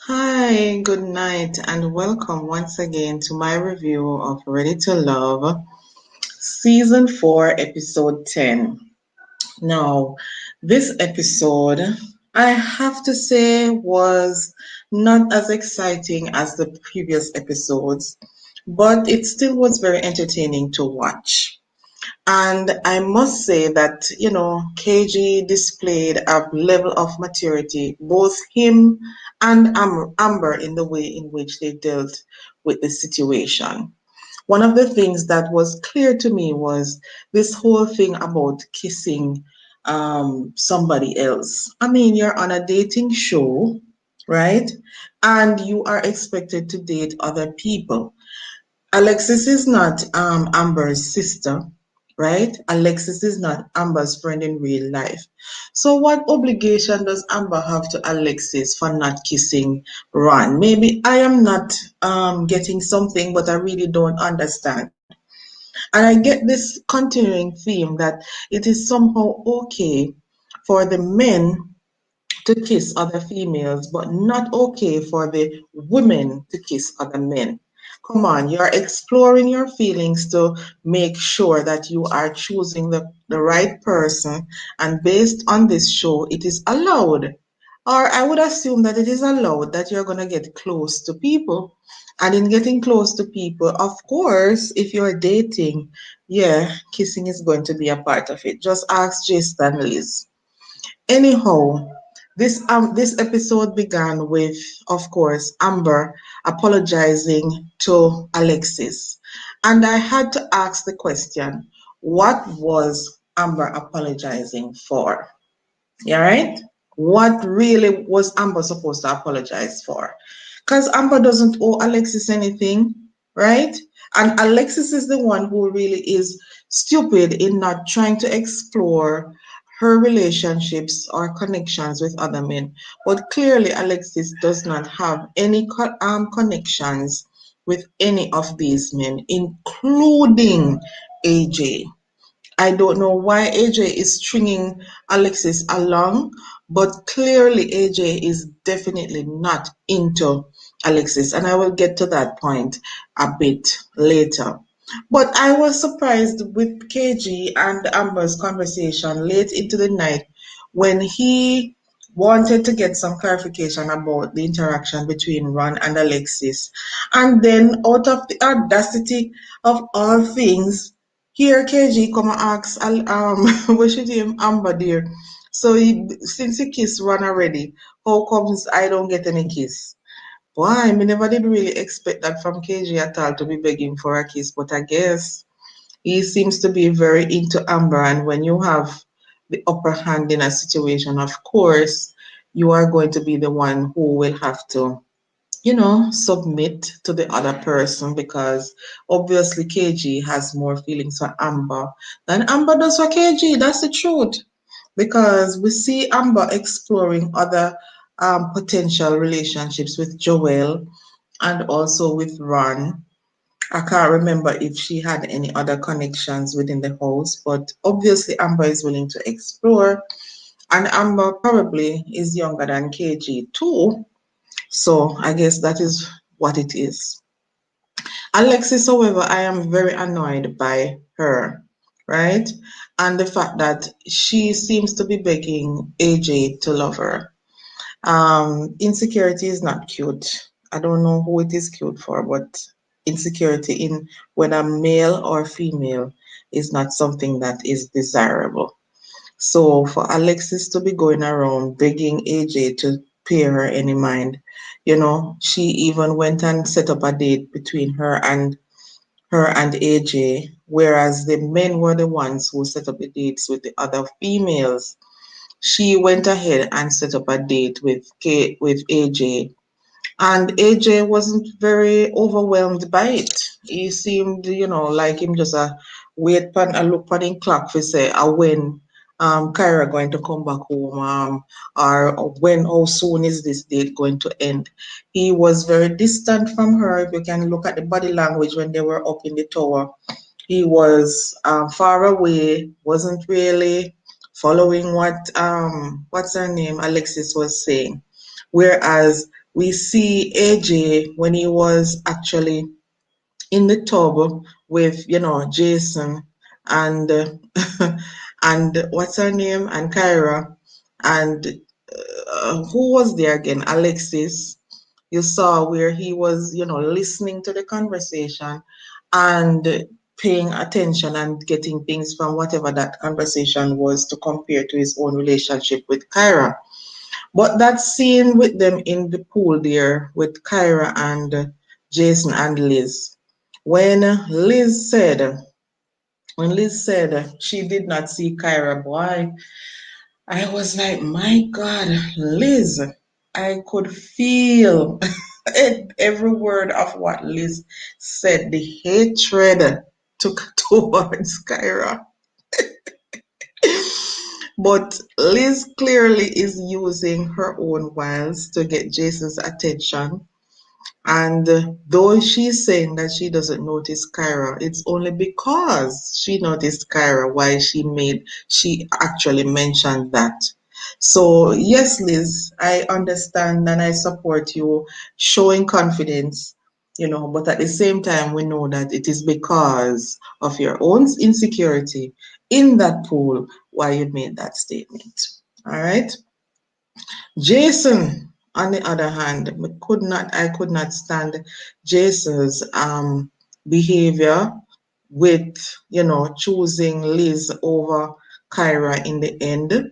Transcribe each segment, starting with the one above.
Hi, good night, and welcome once again to my review of Ready to Love, Season 4, Episode 10. Now, this episode, I have to say, was not as exciting as the previous episodes, but it still was very entertaining to watch. And I must say that, KG displayed a level of maturity, both him and Amber, in the way in which they dealt with the situation. One of the things that was clear to me was this whole thing about kissing somebody else. I mean, you're on a dating show, right? And you are expected to date other people. Alexis is not Amber's sister, right? Alexis is not Amber's friend in real life. So, what obligation does Amber have to Alexis for not kissing Ron? Maybe I am not getting something, but I really don't understand. And I get this continuing theme that it is somehow okay for the men to kiss other females, but not okay for the women to kiss other men. Come on, you're exploring your feelings to make sure that you are choosing the right person, and based on this show, it is allowed. Or I would assume that it is allowed that you're going to get close to people. And in getting close to people, of course, if you're dating, yeah, kissing is going to be a part of it. Just ask Jason Liz. Anyhow, this episode began with, of course, Amber apologizing to Alexis. And I had to ask the question, what was Amber apologizing for? Yeah, right? What really was Amber supposed to apologize for? Because Amber doesn't owe Alexis anything, right? And Alexis is the one who really is stupid in not trying to explore her relationships or connections with other men. But clearly, Alexis does not have any connections with any of these men, including AJ. I don't know why AJ is stringing Alexis along, but clearly AJ is definitely not into Alexis, and I will get to that point a bit later. But I was surprised with KG and Amber's conversation late into the night when he wanted to get some clarification about the interaction between Ron and Alexis. And then, out of the audacity of all things, here, KG come and ask, what should name Amber dear? So since he kissed Ron already, how comes I don't get any kiss? Why? Me never did really expect that from KG at all to be begging for a kiss, but I guess he seems to be very into Amber, and when you have the upper hand in a situation, of course, you are going to be the one who will have to submit to the other person because obviously KG has more feelings for Amber than Amber does for KG. That's the truth. Because we see Amber exploring other potential relationships with Joel and also with Ron. I can't remember if she had any other connections within the house, but obviously Amber is willing to explore, and Amber probably is younger than KG too. So I guess that is what it is. Alexis, however, I am very annoyed by her, right? And the fact that she seems to be begging AJ to love her. Insecurity is not cute. I don't know who it is cute for, but insecurity in whether male or female is not something that is desirable. So for Alexis to be going around begging AJ to pay her any mind, she even went and set up a date between her and AJ, whereas the men were the ones who set up the dates with the other females. She went ahead and set up a date with AJ, and AJ wasn't very overwhelmed by it. He seemed, like him just a wait pan a look pan him clock for say when Kyra going to come back home, or when how soon is this date going to end. He was very distant from her. If you can look at the body language when they were up in the tower, he was far away, wasn't really following what what's her name, Alexis was saying. Whereas We see AJ when he was actually in the tub with, Jason and and what's her name, and Kyra, and who was there again? Alexis. You saw where he was, listening to the conversation and paying attention and getting things from whatever that conversation was to compare to his own relationship with Kyra. But that scene with them in the pool there with Kyra and Jason and Liz, when Liz said, she did not see Kyra, boy, I was like, my God, Liz, I could feel every word of what Liz said, the hatred took towards Kyra. But Liz clearly is using her own wiles to get Jason's attention. And though she's saying that she doesn't notice Kyra, it's only because she noticed Kyra why she actually mentioned that. So yes, Liz, I understand and I support you showing confidence, but at the same time we know that it is because of your own insecurity in that pool why you made that statement. All right. Jason, on the other hand, I could not stand Jason's behavior with, choosing Liz over Kyra in the end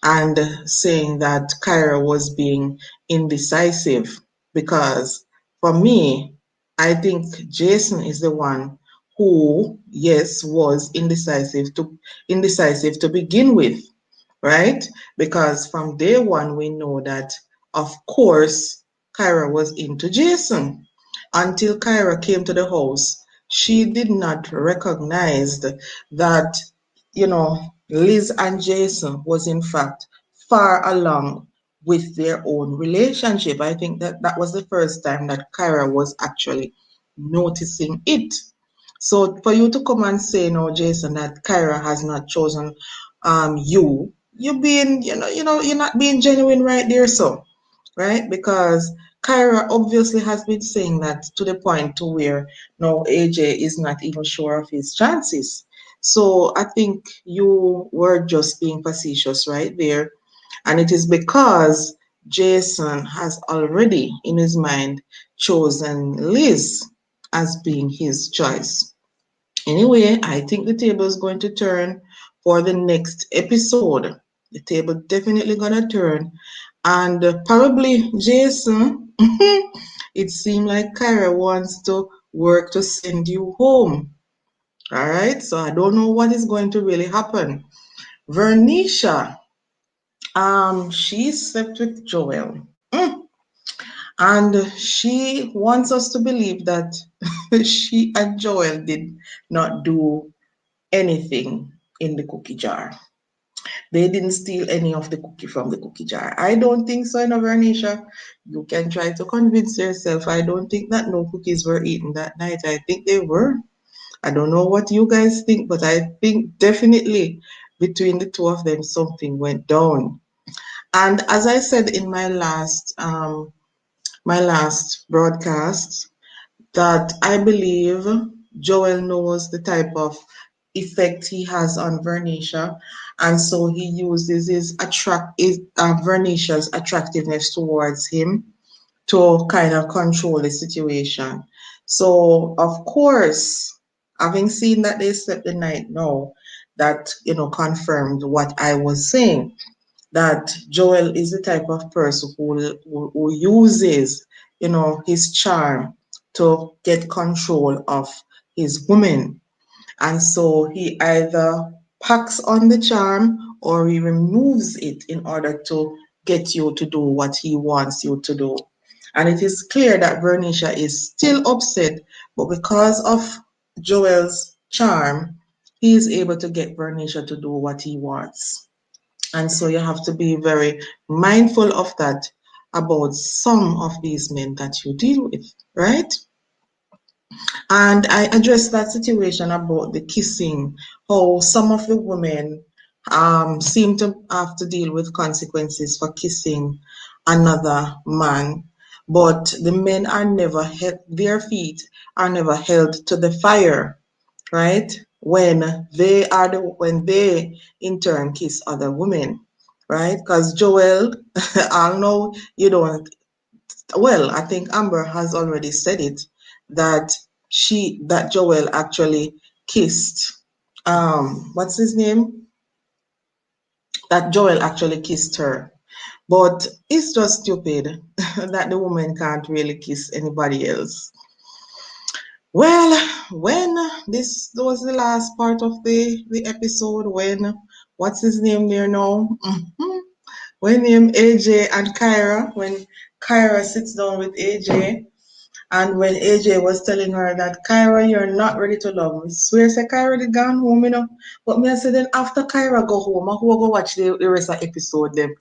and saying that Kyra was being indecisive. Because for me, I think Jason is the one who, yes, was indecisive to begin with, right? Because from day one, we know that, of course, Kyra was into Jason. Until Kyra came to the house, she did not recognize that, Liz and Jason was in fact far along with their own relationship. I think that was the first time that Kyra was actually noticing it. So for you to come and say no, Jason, that Kyra has not chosen you being, you're not being genuine right there, so right? Because Kyra obviously has been saying that to the point to where no AJ is not even sure of his chances. So I think you were just being facetious right there. And it is because Jason has already in his mind chosen Liz as being his choice. Anyway, I think the table is going to turn for the next episode. The table definitely gonna turn, and probably Jason. It seemed like Kyra wants to work to send you home. All right, so I don't know what is going to really happen. Vernisha, she slept with Joel. And she wants us to believe that she and Joel did not do anything in the cookie jar. They didn't steal any of the cookie from the cookie jar. I don't think so, Vernisha. You can try to convince yourself. I don't think that no cookies were eaten that night. I think they were. I don't know what you guys think, but I think definitely between the two of them, something went down. And as I said in my last broadcast, that I believe Joel knows the type of effect he has on Vernisha, and so he uses Vernisha's attractiveness towards him to kind of control the situation. So of course, having seen that they slept the night now, that confirmed what I was saying, that Joel is the type of person who uses, his charm to get control of his woman. And so he either packs on the charm or he removes it in order to get you to do what he wants you to do. And it is clear that Vernisha is still upset, but because of Joel's charm, he is able to get Vernisha to do what he wants. And so you have to be very mindful of that about some of these men that you deal with, right? And I addressed that situation about the kissing, how some of the women seem to have to deal with consequences for kissing another man. but the men are never held, their feet are never held to the fire, right? When they in turn kiss other women, right? Because Joel, I know you don't. Well, I think Amber has already said it that that Joel actually kissed. What's his name? That Joel actually kissed her. But it's just stupid that the woman can't really kiss anybody else. Well, when this was the last part of the episode, when what's his name there now? When him AJ and Kyra, when Kyra sits down with AJ, and when AJ was telling her that Kyra, you're not ready to love me. Swear say Kyra did gone home, you know. But me I said then after Kyra go home, I who go watch the rest of the episode them.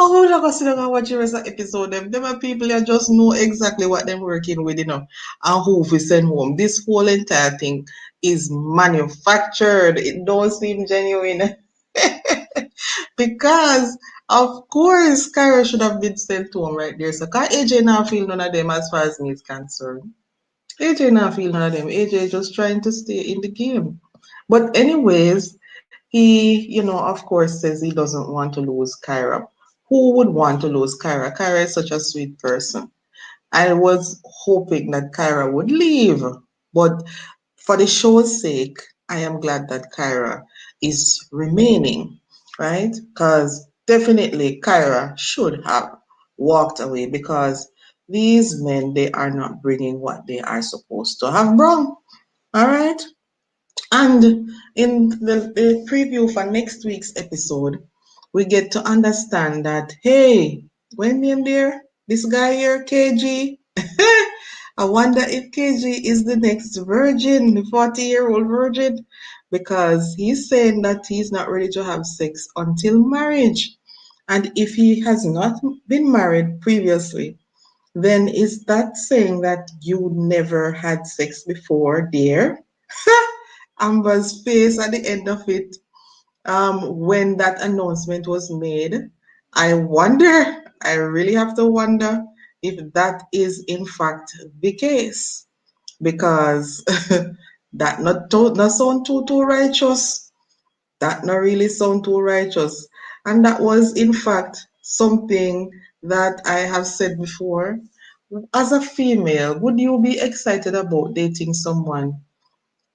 Oh, like I said, I watch the rest of the episode. Them are people that just know exactly what they're working with, you know, and who we send home. This whole entire thing is manufactured. It don't seem genuine. Because, of course, Kyra should have been sent home right there. So, cause AJ now feel none of them as far as me is concerned. AJ now feel none of them. AJ just trying to stay in the game. But anyways, he, of course, says he doesn't want to lose Kyra. Who would want to lose Kyra? Kyra is such a sweet person. I was hoping that Kyra would leave, but for the show's sake, I am glad that Kyra is remaining, right? Because definitely Kyra should have walked away because these men, they are not bringing what they are supposed to have brought, all right? And in the preview for next week's episode, we get to understand that, hey, when name there, this guy here, KG, I wonder if KG is the next virgin, the 40-year-old virgin, because he's saying that he's not ready to have sex until marriage. And if he has not been married previously, then is that saying that you never had sex before, dear? Amber's face at the end of it, when that announcement was made, I wonder, I really have to wonder if that is in fact the case, because that not sound too righteous. That not really sound too righteous, and that was in fact something that I have said before. As a female, would you be excited about dating someone,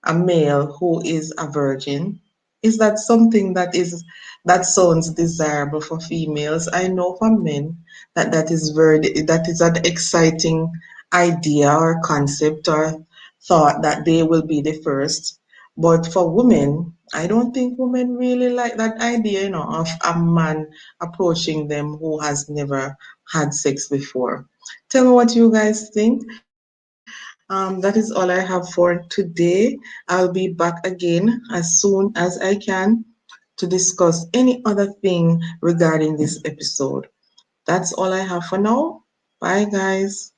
a male who is a virgin? Is that something that sounds desirable for females? I know for men that is an exciting idea or concept or thought that they will be the first. But for women, I don't think women really like that idea, of a man approaching them who has never had sex before. Tell me what you guys think. That is all I have for today. I'll be back again as soon as I can to discuss any other thing regarding this episode. That's all I have for now. Bye, guys.